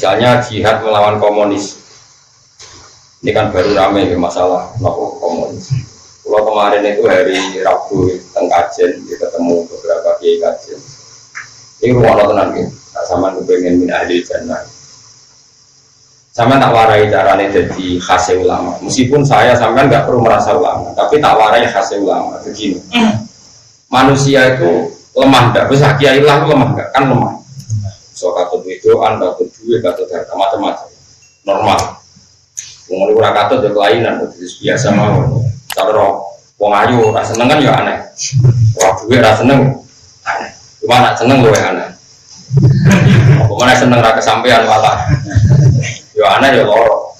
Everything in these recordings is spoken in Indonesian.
Misalnya jihad melawan komunis. Ini kan baru ramai masalah nopo komunis. Kalau kemarin itu hari Rabu teng kajen, ketemu beberapa kiai kajen. Ini rumah tenang gitu. Sama kepengen min ahli jannah. Sama tak warai caranya jadi khasnya ulama. Meskipun saya sampai nggak perlu merasa ulama, tapi tak warai khasnya ulama. Begini, manusia itu lemah nggak? Bisa kiai lah lemah nggak? Kan lemah. So katut itu, anda katut duit, katut harta macam-macam. Normal. Mengenai kurang katut ya kelainan, biasa mau. Cara wong ayu rasa seneng kan ya aneh. Wah duit rasa seneng aneh. Cuma nak seneng gue aneh. Pokoknya seneng rasa kesampean malah. Yo aneh ya loro.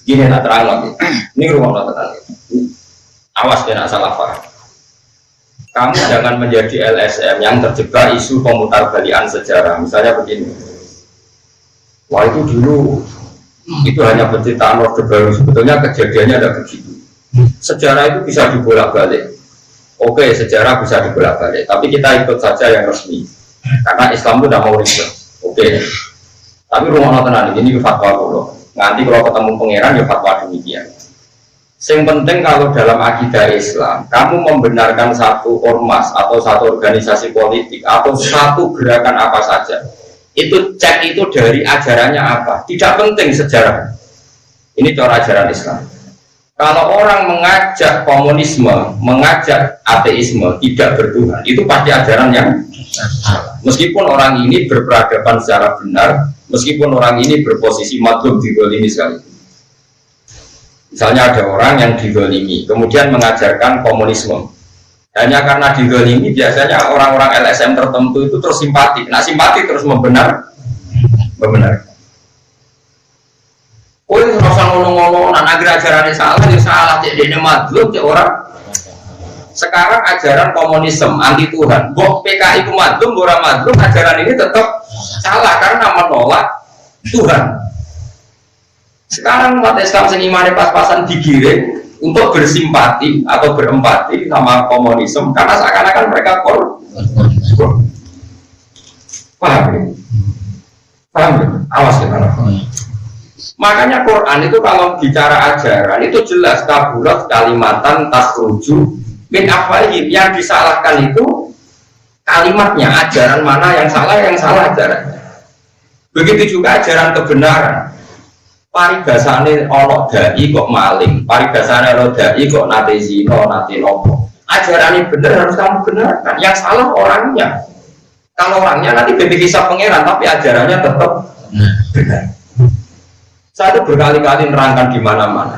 Gini tak terang lagi. Ini rumah nonton. Awas dia nak salah paham. Kamu jangan menjadi LSM yang terjebak isu pemutarbalikan sejarah. Misalnya begini. Wah itu dulu itu hanya penciptaan Orde Baru. Sebetulnya kejadiannya ada begitu. Sejarah itu bisa dibolak-balik. Oke, sejarah bisa dibolak-balik. Tapi kita ikut saja yang resmi. Karena Islam itu tidak mau ribet. Oke. Tapi rumah nonton ini fatwa dulu. Nanti kalau ketemu pangeran ya fatwa demikian. Yang penting kalau dalam akidah Islam, kamu membenarkan satu ormas atau satu organisasi politik atau satu gerakan apa saja, itu cek itu dari ajarannya apa. Tidak penting sejarah. Ini cara ajaran Islam. Kalau orang mengajak komunisme, mengajak ateisme, tidak bertuhan, itu pasti ajaran yang salah. Meskipun orang ini berperadaban secara benar, meskipun orang ini berposisi madhum digolimi sekali. Misalnya ada orang yang digolimi, kemudian mengajarkan komunisme. Hanya karena digolimi, biasanya orang-orang LSM tertentu itu terus simpati. Nah simpati terus membenar. Oh itu rasa ngomong-ngomong, nah agar ajarannya salah, dia salah, dia madhum, dia orang. Sekarang ajaran komunisme anti Tuhan, boh PKI itu madhum, orang madhum, ajaran ini tetap salah karena menolak Tuhan. Sekarang umat Islam sengimane pas-pasan digiring untuk bersimpati atau berempati sama komunisme karena seakan-akan mereka paham ya? Paham ya? Awas ya makanya Quran itu kalau bicara ajaran itu jelas kaburat kalimatan tasruju min afwahihim. Yang disalahkan itu kalimatnya, ajaran mana yang salah ajarannya. Begitu juga ajaran kebenaran. Paribasane ono dai kok maling, paribasane ono dai kok nate zina, nate nopo. Ajarannya benar harus kamu benarkan. Yang salah orangnya. Kalau orangnya nanti hisab pangeran, tapi ajarannya tetap benar. Saya itu berkali-kali nerangkan di mana-mana.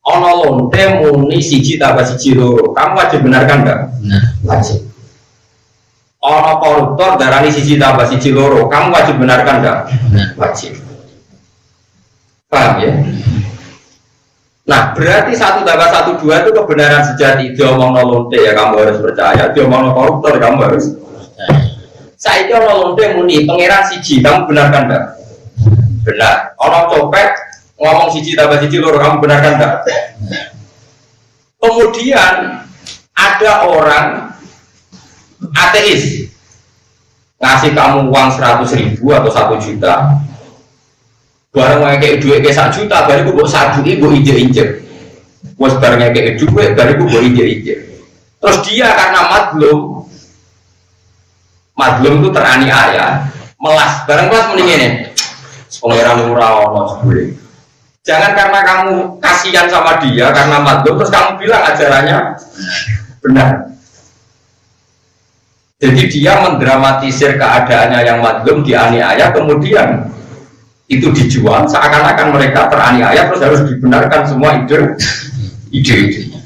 Ono lonte muni siji tambah siji loro. Kamu wajib benarkan enggak? Wajib. Ono koruptor darani siji tambah siji loro. Kamu wajib benarkan enggak? Wajib. Paham ya? Nah berarti 1 tambah 1 2 itu kebenaran sejati. Dia omong lonte ya kamu harus percaya. Dia omong koruptor kamu harus. Saya itu ono lonte muni pangeran siji. Kamu benarkan enggak? Benar. Orang copet ngomong siji tambah siji loro, kamu benarkan enggak? Kemudian ada orang ateis ngasih kamu uang 100.000 atau 1 juta. Barang kayak duit ke 1 juta, baru gue satu ini gue injek-injek. Gue barangnya kayak duit, baru gue injek-injek. Terus dia karena madlum itu teraniaya, melas. Barang kelas mending ini. Pangeran murah ono sebule. Jangan karena kamu kasihan sama dia karena madhum terus kamu bilang ajarannya benar. Jadi dia mendramatisir keadaannya yang madhum dianiaya, kemudian itu dijual seakan-akan mereka teraniaya terus harus dibenarkan semua ide-idenya.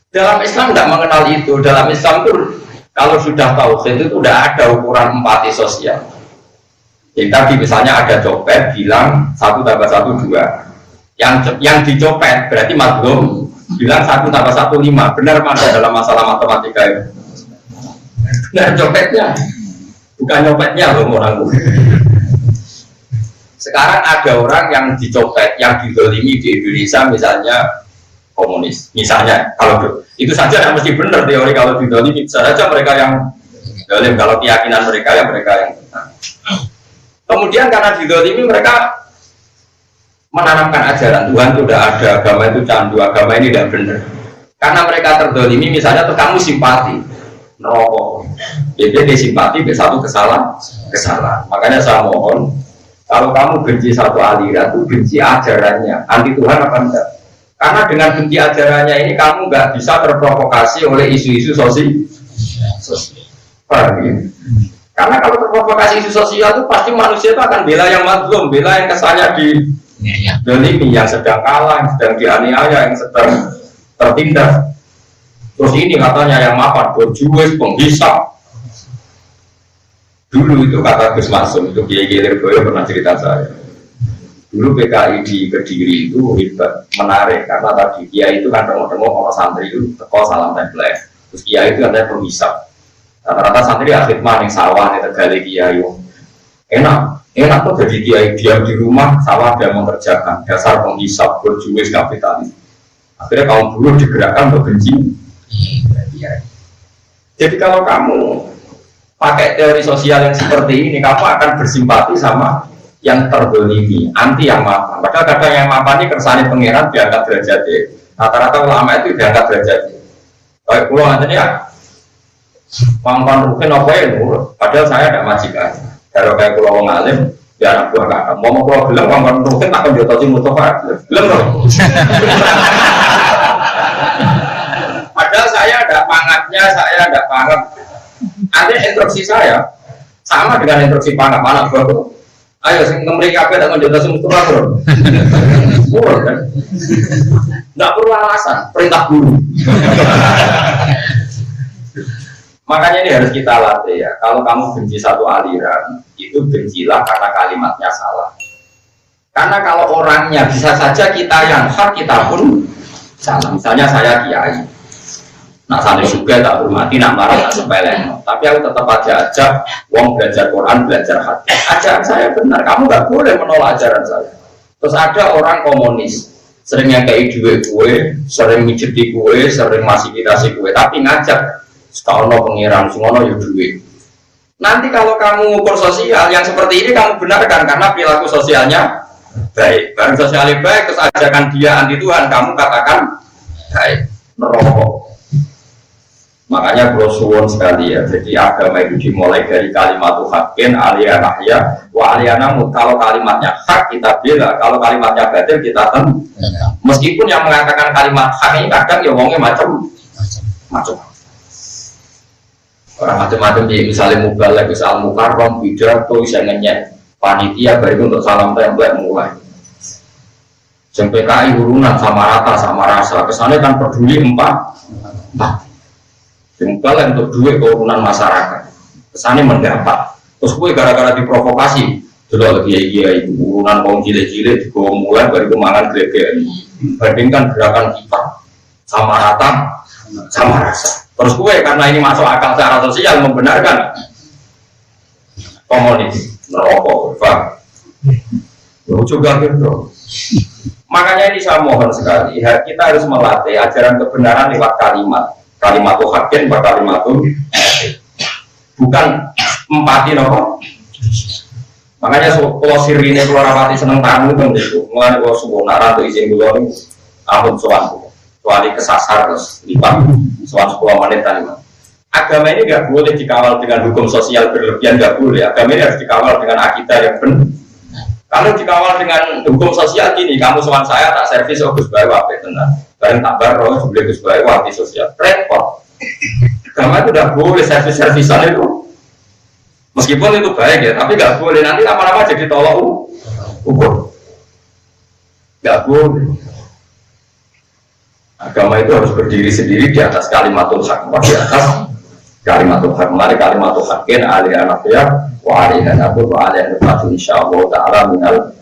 Dalam Islam tidak mengenal itu. Dalam Islam itu kalau sudah tauhid itu tidak ada ukuran empati sosial. Jadi tadi misalnya ada copet bilang 1 tambah 1 2. Yang dicopet berarti madhum bilang 1 tambah 1 5. Benar mana dalam masalah matematika itu? Benar copetnya, bukan nyopetnya loh orang. Sekarang ada orang yang dicopet, yang dizalimi di Indonesia misalnya komunis. Misalnya kalau itu saja tidak mesti benar teori kalau dizalimi bisa saja mereka yang zalim, kalau keyakinan mereka ya mereka yang benar. Kemudian karena didolimi mereka menanamkan ajaran Tuhan itu tidak ada, agama itu candu, agama ini tidak benar. Karena mereka terdolimi, misalnya tuh kamu simpati neraka, jadi simpati ke satu kesalahan. Makanya saya mohon, kalau kamu benci satu aliran itu benci ajarannya, anti Tuhan apa enggak? Karena dengan benci ajarannya ini kamu nggak bisa terprovokasi oleh isu-isu sosial. Karena kalau terprovokasi isu sosial itu pasti manusia itu akan bela yang mazlum, bela yang kesannya dolimi, yang sedang kalah, yang sedang dianiaya, yang sedang tertindas. Terus ini katanya yang mapan, berjuis, penghisap. Dulu itu kata Gus Maksum, itu Kiai Lirboyo pernah cerita saya. Dulu PKI di Kediri itu hebat, menarik, karena tadi Kiai itu kan tengok-tengok orang santri itu teko salam template. Terus Kiai itu katanya penghisap. Rata-rata santri akhir maning sawah di Tegali Kiai. Enak tuh jadi Kiai diam di rumah, sawah dia mengerjakan, dasar penghisap, berjuis, kapitalis. Akhirnya kaum buruh digerakkan untuk benci. Jadi kalau kamu pakai teori sosial yang seperti ini, kamu akan bersimpati sama yang terdolimi, anti yang mapan. Padahal kadang yang mapan ini kersane pangeran diangkat derajatnya. Rata-rata ulama itu diangkat derajatnya. Baik pulau nanti ya, pangpan rukin apa ya? Padahal saya tidak majikan. Kalau kayak pulau ngalim, ya anak buah kakak. Mau pulau bilang pangpan rukin tak akan jotosi mutafak. Belum loh. Padahal saya ada pangatnya, saya ada pangat. Ada instruksi saya sama dengan instruksi pangat anak buah. Ayo, mereka apa tak menjadi semua bro? Pur kan? Tidak perlu alasan, perintah guru. Makanya ini harus kita latih ya. Kalau kamu benci satu aliran, itu bencilah karena kalimatnya salah. Karena kalau orangnya bisa saja kita yang hak, kita pun salah. Misalnya saya kiai. Nak santri juga tak hormati, nak marah tak sepeleng. Tapi aku tetap aja ajak wong belajar Quran, belajar hadis. Ajaran saya benar, kamu nggak boleh menolak ajaran saya. Terus ada orang komunis, sering yang kayak duit kue, sering mijeti kue, sering masifikasi kue, tapi ngajak setaono pengiran, semono ya duit. Nanti kalau kamu ngukur sosial yang seperti ini kamu benarkan karena perilaku sosialnya baik. Barang sosialnya baik, terus ajakan dia anti Tuhan, kamu katakan baik, neraka. Makanya bro suwon sekali ya. Jadi agama itu dimulai dari kalimat haqqin aliyanahya wa aliyanamut. Kalau kalimatnya hak kita bela, kalau kalimatnya batil kita tem. Meskipun yang mengatakan kalimat hak ini kadang ya wongnya macam. Orang macam-macam di misalnya mubalek, misal mukarrom, pidato, bisa ngenyek panitia baru untuk salam template mulai. PKI urunan sama rata sama rasa. Kesannya kan peduli empat. Jengkal untuk duit kerukunan masyarakat, kesannya mendapat. Terus gue gara-gara diprovokasi, sudah lagi ya urunan kaum cilik-cilik, gue mulai dari kemangan greget. Bandingkan gerakan kita sama rata, sama rasa. Terus gue karena ini masuk akal secara sosial membenarkan komunis, merokok, juga gitu. Makanya ini saya mohon sekali, kita harus melatih ajaran kebenaran lewat kalimat. Kalimat haqqin, kalimat bukan empati nopo. Makanya kalau sirine keluar rapati seneng tamu itu, mulai kalau subuh naran tuh izin dulu nih, ampun soal kesasar terus lipat soal 10 menit tadi. Agama ini nggak boleh dikawal dengan hukum sosial berlebihan, nggak boleh. Agama ini harus dikawal dengan akidah yang benar. Kalau dikawal dengan hukum sosial gini, kamu soal saya tak servis Gus Bayu apa tenang. Barang tak baru, sebelum Gus Bayu waktu sosial repot. Agama itu udah boleh servis-servisan itu. Meskipun itu baik ya, tapi nggak boleh nanti lama-lama jadi tolak ukur. Nggak boleh. Agama itu harus berdiri sendiri di atas kalimatul haq, di atas kalimatul haq. Mari kalimatul haqqin aliyanafiyah wa aliyanafur wa aliyanafur insyaallah ta'ala minal.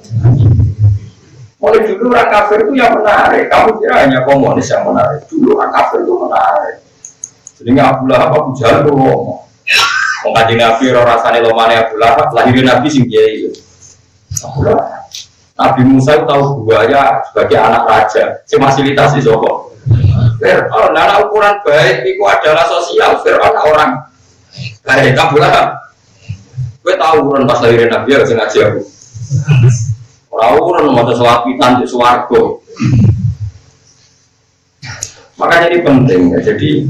Mulai dulu orang kafir itu yang menarik. Kamu kira hanya komunis yang menarik. Dulu orang kafir itu menarik. Jadi nggak Abu Lahab, Abu Jahal itu ngomong. Mengkaji Nabi rasanya lomane Abu Lahab, lahirin Nabi sing kiai. Abu Lahab. Nabi Musa itu tahu buaya sebagai anak raja. Si fasilitasi Joko. Fir'aun, nah ukuran baik itu adalah sosial. Fir'aun orang baik, Abu Lahab. Gue tahu urun pas lahirin Nabi ya sing ngaji aku. Ora urun maca selapitan di swarga. Makanya ini penting ya. Jadi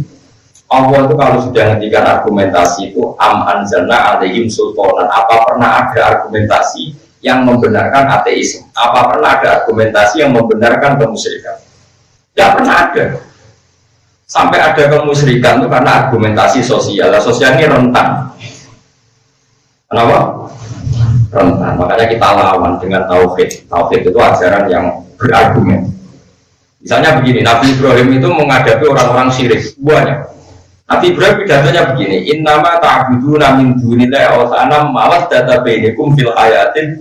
Allah itu kalau sudah ngendikan argumentasi itu anzalna alaihim sultanan. Apa pernah ada argumentasi yang membenarkan ateisme? Apa pernah ada argumentasi yang membenarkan kemusyrikan? Tidak pernah ada. Sampai ada kemusyrikan itu karena argumentasi sosial. Sosial ini rentan. Kenapa? Rentan. Makanya kita lawan dengan tauhid. Tauhid itu ajaran yang berargumen. Misalnya begini, Nabi Ibrahim itu menghadapi orang-orang syirik. Buahnya. Nabi Ibrahim pidatonya begini, innama ta'buduna min dunillahi awthanam mawaddata bainakum fil hayatin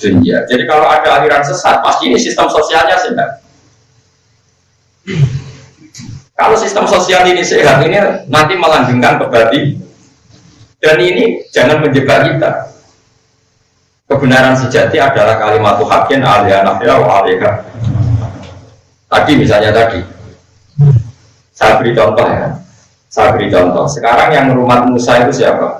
dunya. Jadi kalau ada aliran sesat, pasti ini sistem sosialnya sehat. Kalau sistem sosial ini sehat, ini nanti melanggengkan kebati. Dan ini jangan menjebak kita. Kebenaran sejati adalah kalimat haqqin alaiha nafya wa alaiha. Tadi misalnya saya beri contoh ya. Sekarang yang rumah Musa itu siapa?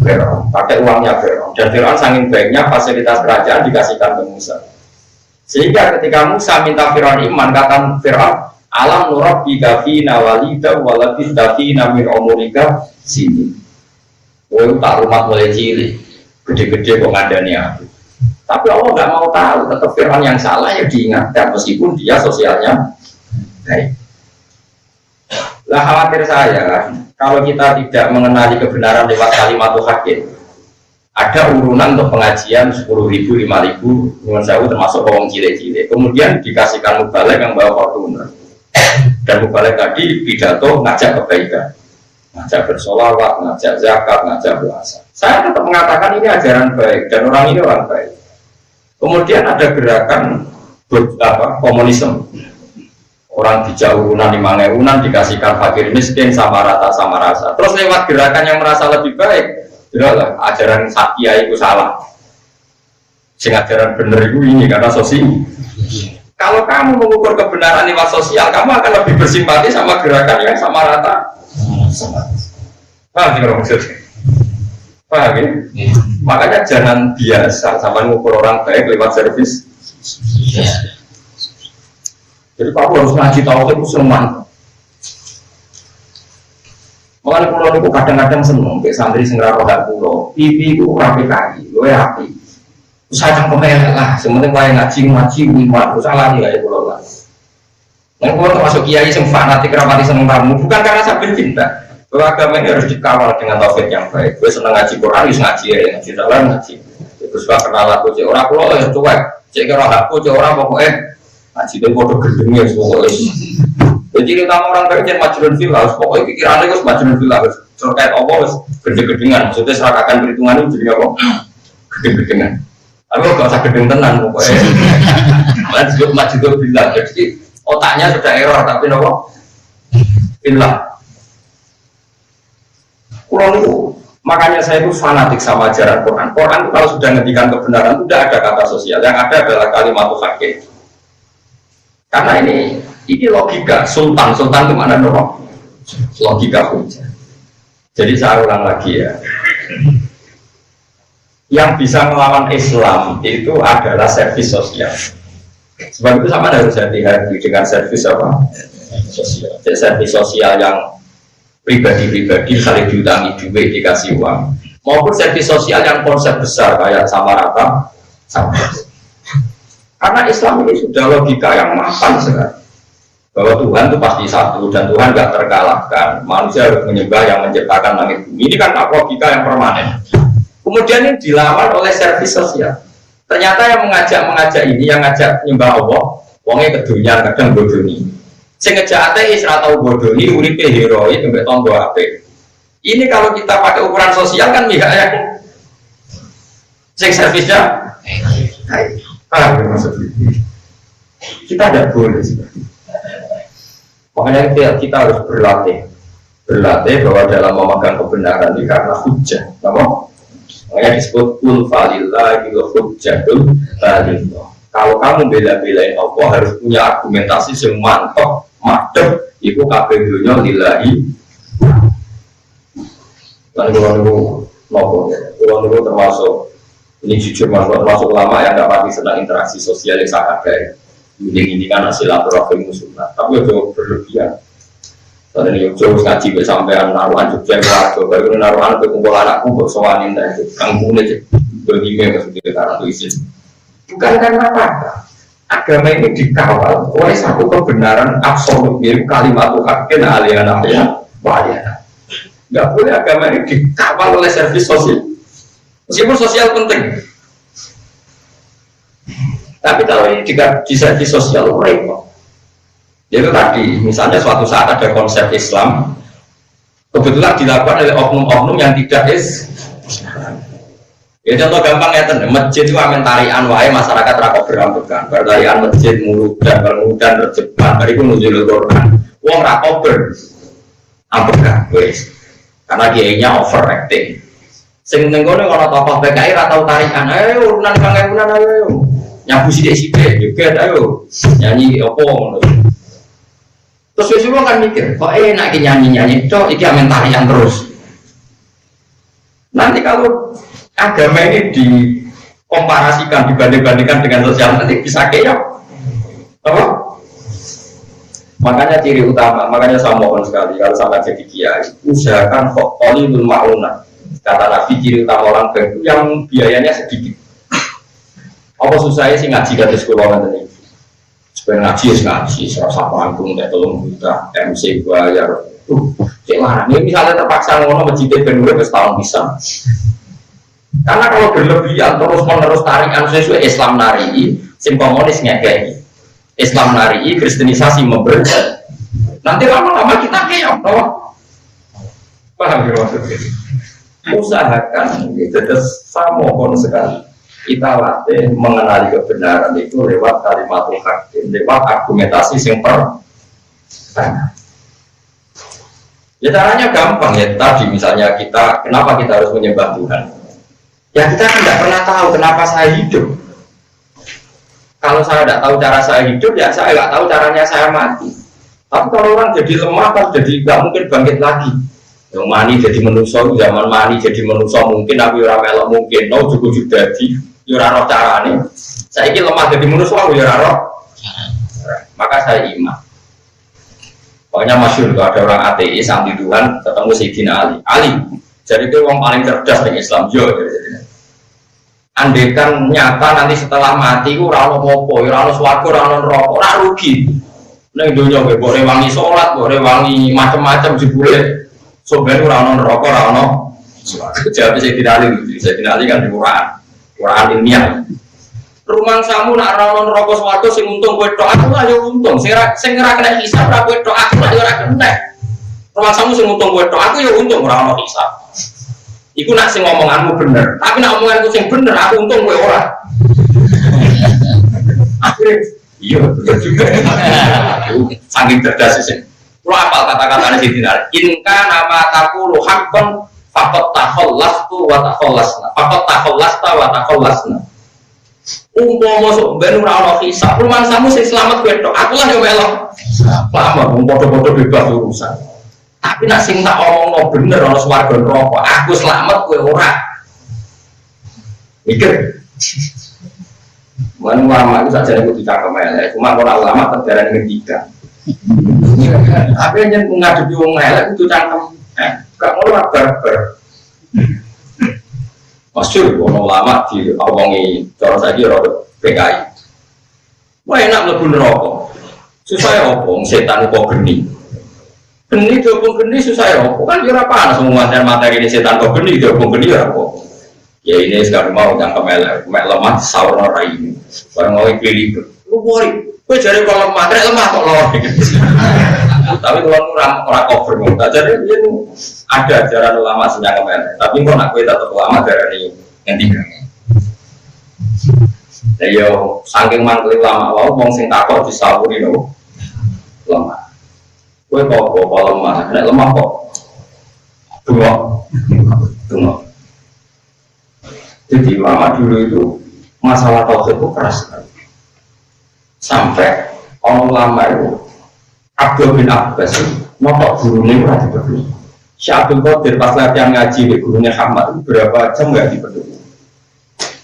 Fir'aun. Pakai uangnya Fir'aun. Dan Fir'aun saking baiknya fasilitas kerajaan dikasihkan ke Musa. Sehingga ketika Musa minta Fir'aun iman, kata Fir'aun, alam nurabbika fina walida walabista fina min umurika sini. Oh, tak rumah mulai cilik, gede-gede kok ngandani aku. Tapi Allah nggak mau tahu, tetap Fir'aun yang salah ya diingatkan meskipun dia sosialnya baik. Lah khawatir saya kalau kita tidak mengenali kebenaran lewat kalimat haqqin. Ada urunan untuk pengajian 10.000, 5.000, nyuwun sewu termasuk wong cilik-cilik. Kemudian dikasihkan mubalek yang bawa Fortuner. Dan mubalek tadi pidato ngajak kebaikan, ngajak bersolawat, ngajak zakat, ngajak puasa. Saya tetap mengatakan ini ajaran baik dan orang ini orang baik. Kemudian ada gerakan komunisme. Orang dijak urunan 5.000 dikasihkan fakir miskin sama rata sama rasa. Terus lewat gerakan yang merasa lebih baik, jelaslah ajaran Satya itu salah. Sing ajaran bener itu ini karena sosial. Kalau kamu mengukur kebenaran lewat sosial, kamu akan lebih bersimpati sama gerakan yang sama rata. Paham sih kalau maksudnya? Paham ya? Makanya jangan biasa sama mengukur orang baik lewat servis. Jadi kamu harus ngaji tauhid itu senang. Makanya pulau itu kadang-kadang seneng, kayak santri sengra roda pulau, pipi itu rapi kaki, gue rapi. Saya cang pemain lah, sementing lain ngaji lima, salah nih ya pulau lah. Yang pulau termasuk kiai yang fanatik rapati seneng tamu, bukan karena saya cinta. Bahwa agama ini harus dikawal dengan tauhid yang baik. Gue seneng ngaji Quran, harus ngaji ya, ngaji salah ngaji. Terus gak kenal aku, cek orang pulau ya cuek, cek kira aku, cek orang pokoknya. Ngaji itu bodoh gendengnya pokoknya. Jadi utama orang kerja majnun villa, pokoknya pikirannya itu majnun villa, terkait apa gede-gedengan. Maksudnya serakakan perhitungan itu jadi apa? Gede-gedengan. Tapi kalau usah gedeng tenan pokoknya. Malah disebut majnun villa. Jadi otaknya sudah error tapi apa? Villa. Kurang itu. Makanya saya itu fanatik sama ajaran Quran. Quran itu kalau sudah ngendikan kebenaran tidak ada kata sosial, yang ada adalah kalimat haqqin. Karena ini logika sultan itu mana dong? Logika hujah. Jadi saya ulang lagi ya. Yang bisa melawan Islam itu adalah servis sosial. Sebab itu sama harus hati-hati dengan servis apa? Sosial. Jadi servis sosial yang pribadi-pribadi saling diutangi duit dikasih uang, maupun servis sosial yang konsep besar kayak sama rata sama. Karena Islam ini sudah logika yang mapan sekali bahwa Tuhan itu pasti satu dan Tuhan nggak terkalahkan. Manusia harus menyembah yang menciptakan langit bumi. Ini kan logika yang permanen. Kemudian ini dilawan oleh servis sosial. Ternyata yang mengajak ini, yang ngajak nyembah Allah, wongnya kedunya kadang bodoni. Sing ngejak ateis atau bodoni, uripe heroik sampai tombol ape. Ini kalau kita pakai ukuran sosial kan misalnya, sing servisnya, paham maksudnya? Kita tidak boleh seperti itu. Makanya kita harus berlatih bahwa dalam memegang kebenaran ini karena hujah, makanya disebut kul falillahi wa hujjatul baligh. Kalau kamu bela-belain Allah harus punya argumentasi yang mantap, madep, itu kabeh dunya lillahi. Lalu nopo ya. Pulau itu termasuk ini jujur termasuk ulama yang dapat senang interaksi sosial yang sangat baik. Ini kan silaturahim sunnah, tapi itu berlebihan. Soalnya ini jauh ngaji sampai naruhan Jogja warga, baru naruhan berkumpul anakku bersoanin dari kampungnya jadi berhingga maksudnya karena itu izin. Bukan karena apa? Agama ini dikawal oleh satu kebenaran absolut, yaitu kalimat haqqin aliyana ya wa'aliyana. Nggak boleh agama ini dikawal oleh servis sosial. Meskipun sosial penting. Tapi kalau ini di servis sosial repot. Itu tadi, misalnya suatu saat ada konsep Islam, kebetulan dilakukan oleh oknum-oknum yang tidak Islam. Ya contoh gampang ya, masjid itu amin tarian wae masyarakat rakok berambekan, bertarian masjid muludan, bermudan terjebak, dari itu nuzul Quran. Wong rakok berambekan, wes, karena kiainya overacting. Sing nenggone kalau tokoh PKI atau tarian, ayo urunan pangeran ayo, nyabu sidik-sidik, juga ayo nyanyi opo. Terus semua kan mikir, kok enak nyanyi-nyanyi, cok, iki amin tarian terus. Nanti kalau agama ini dikomparasikan, dibanding-bandingkan dengan sosial, nanti bisa keok. Apa? Makanya ciri utama, makanya saya mohon sekali, kalau sampai jadi kiai, usahakan kok qalilul ma'unah. Kata Nabi, ciri utama orang baik yang biayanya sedikit. Apa susahnya sih ngaji kata sekolah nanti? Supaya ngaji, serasa panggung, tolong juta, MC bayar. Cek mana? Ini misalnya terpaksa ngono masjidnya bener setahun bisa. Karena kalau berlebihan terus menerus tarikan sesuai Islam nari, sim komunis ngekei, Islam nari, Kristenisasi memberi. Nanti lama-lama kita keok, paham ya maksudnya? Usahakan, terus saya mohon sekali kita latih mengenali kebenaran itu lewat kalimat haqqin, lewat argumentasi yang pertama. Ya caranya gampang ya tadi misalnya kita, kenapa kita harus menyembah Tuhan? Ya kita tidak pernah tahu kenapa saya hidup. Kalau saya tidak tahu cara saya hidup, ya saya tidak tahu caranya saya mati. Tapi kalau orang jadi lemah, kan jadi nggak mungkin bangkit lagi. Yang mani jadi manusia, zaman mani jadi manusia mungkin, tapi orang melok mungkin. No cukup jadi, yuraro carane. Saya ini lemah jadi manusia, yuraro. Maka saya iman. Pokoknya masyhur ada orang ateis anti Tuhan ketemu Sayyidina Ali. Jadi itu orang paling cerdas di Islam juga. Andaikan nyata nanti setelah mati ku ora ono apa, ora ono swarga, ora ono neraka, ora rugi. Ning donya kowe boleh wangi salat, boleh wangi macam-macam jebule. Soben ora ono neraka, ora ono swarga. Jadi Sayyidina Ali kan di Quran ilmiah. Rumangsamu nak ora ono neraka swarga sing untung kowe tok, aku lah yo untung. Sing ora kena hisab ora kowe tok, aku lah yo ora kena. Rumangsamu sing untung kowe tok, aku yo untung ora ono hisab. Iku nak sing ngomonganmu bener, tapi nak omonganku sing bener, aku untung kowe ora. Akhirnya, iya betul juga. Saking cerdas sih. Lu apal kata-katanya si Dinar. Inka nama takulu haqqan faqad takhallastu wa takhallasna. Faqad takhallasta wa takhallasna. Umpama sok ben ora ono hisab, rumangsamu sing selamat kowe tok. Aku lah yo melok. Lama padha-padha bebas urusan. Tapi nak sing tak omongno bener ana swarga neraka, aku selamat kowe ora. Mikir. Ulama itu saja itu dicakap elek, cuma orang ulama terjalan ketiga. Tapi yang menghadapi wong elek itu cangkem. Gak ngono barbar. Masyhur ono ulama diomongi cara saiki ora PKI. Wah enak mlebu neraka. Susah ya opo setan kok geni. Geni diobong geni susah ya opo kan ora panas semua materi ini setan kok geni diobong geni ya opo. Ya ini sekarang mau cangkem elek, mek lemah saurna ra ini. Bareng mau pilih. Lu wori, kowe jare kalau materi lemah kok lor. Tapi kalau orang cover nggak jadi ini ada ajaran ulama senyang elek. Tapi kok nak kowe tetep ulama darani yang tiga. Ya yo saking mangkel ulama wae wong sing takok disawuri lho. Lemah. Kowe kok lemah, nek lemah kok. Tunggu. Jadi ulama dulu itu masalah tauhid itu keras sekali. Sampai orang ulama itu Abdul bin Abbas notok gurunya ora dibeli. Syekh Abdul Qadir pas latihan ngaji di gurunya Hamad berapa jam nggak dipeduli.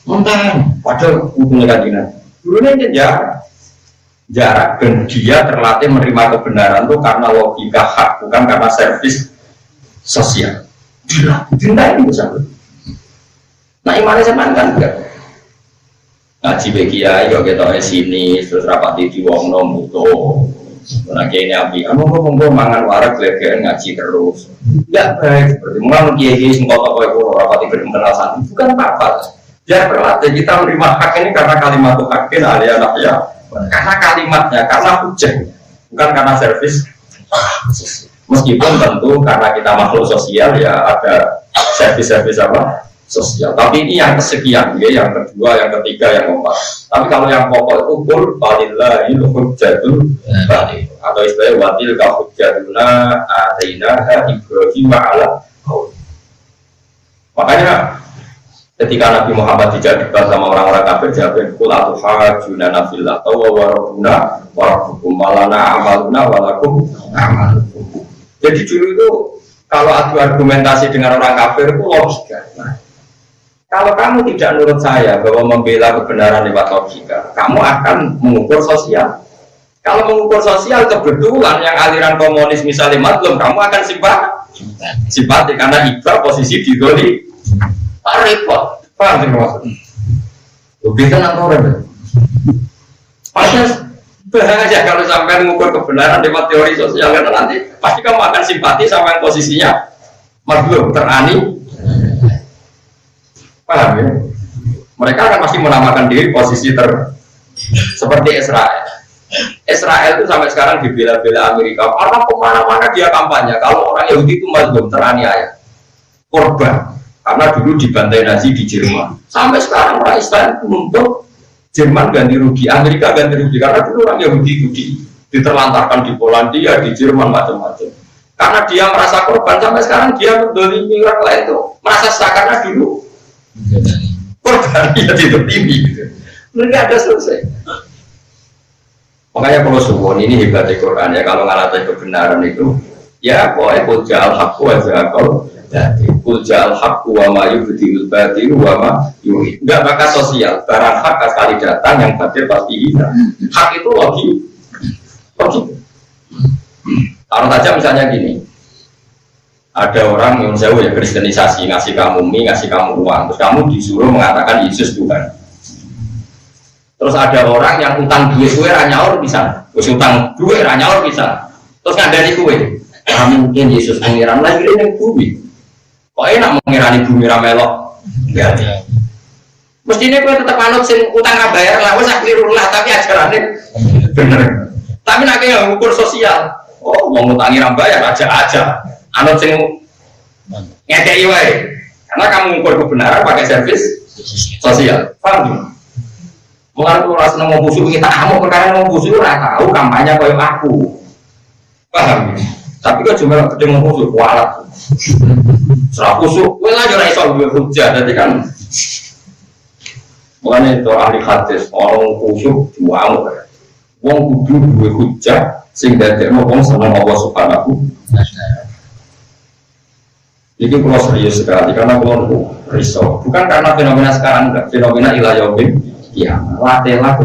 Mentang, padahal hubungan kajian. Gurunya jarak dan dia terlatih menerima kebenaran itu karena logika hak, bukan karena servis sosial. Gila, cinta ini bisa. Nah imannya sama kan enggak. Ngaji begiya, yo kita sini terus rapati di wong nom itu. Nah kiai nabi, kamu mangan warak leger ngaji terus. Enggak baik seperti mengalami kiai singkot apa itu rapati berkenal bukan apa-apa. Dia berlatih kita menerima hak ini karena kalimat hakin alia ya. Karena kalimatnya, karena hujannya, bukan karena servis. Meskipun tentu karena kita makhluk sosial ya ada servis-servis apa sosial. Tapi ini yang kesekian, ya, yang kedua, yang ketiga, yang keempat. Tapi kalau yang pokok itu kul walillahi hujjatul baligh atau istilahnya watil ka hujjatuna atainaha Ibrahim ala qaum. Makanya ketika Nabi Muhammad dijadikan sama orang-orang kafir jawab kul atuhajuna fillah wa rabbuna wa rabbukum walana amaluna walakum amalukum. Jadi dulu itu kalau adu argumentasi dengan orang kafir itu logika. Nah, kalau kamu tidak nurut saya bahwa membela kebenaran lewat logika, kamu akan mengukur sosial. Kalau mengukur sosial kebetulan yang aliran komunis misalnya madlum, kamu akan simpati karena iba posisi di doli. Repot, paham sih maksudnya? Lebih tenang orang. Padahal bahaya kalau sampai mengukur kebenaran lewat teori sosial karena nanti pasti kamu akan simpati sama yang posisinya madlum, terani. Paham ya? Mereka akan pasti menamakan diri posisi seperti Israel. Israel itu sampai sekarang dibela-bela Amerika karena kemana-mana dia kampanye kalau orang Yahudi itu mazlum teraniaya, korban karena dulu dibantai Nazi di Jerman. Sampai sekarang orang Israel menuntut Jerman ganti rugi, Amerika ganti rugi karena dulu orang Yahudi diterlantarkan di Polandia, di Jerman macam-macam. Karena dia merasa korban sampai sekarang dia mendolimi orang lain itu merasa sah karena dulu korban dia tidak tinggi gitu. Mereka ada selesai. Makanya kalau suwon ini hebatnya Quran ya, kalau ngalahin kebenaran itu ya pokoknya kujal hakku aja kau jadi kujal hakku wa ma yubdil batil wa ma yuhid. Enggak bakal sosial, barang hak sekali datang yang batil pasti hilang. Hak itu logik. Taruh saja misalnya gini, ada orang yang jauh ya kristenisasi, ngasih kamu mie, ngasih kamu uang, terus kamu disuruh mengatakan Yesus Tuhan. Terus ada orang yang utang duit kue ranyaur bisa, terus utang duit ranyaur bisa, terus ngandani kue. Mungkin Yesus mengiram lagi ini bumi. Kok enak mengirani bumi ramelok? Ya. Mestinya kue tetap anut sing utang bayar lah, wes akhirullah tapi ajarannya bener. Tapi nak yang ukur sosial, oh mau ngutangi bayar aja. Anut sing ngekei wae. Karena kamu ukur kebenaran pakai servis sosial. Paham? Mengaku rasa mau busuk kita kamu perkara mau busuk ora tahu kampanye koyo aku. Paham? Tapi kok cuma gede mau busuk kualat. Serah busuk, kowe lah ora iso duwe hujah dadi kan. Makanya itu ahli hadis orang busuk diwamu. Wong kudu duwe hujah sing dadekno wong seneng Allah Subhanahu wa taala. Ini kalau serius sekali karena kalau risau bukan karena fenomena sekarang, enggak fenomena ilayah ya latihlah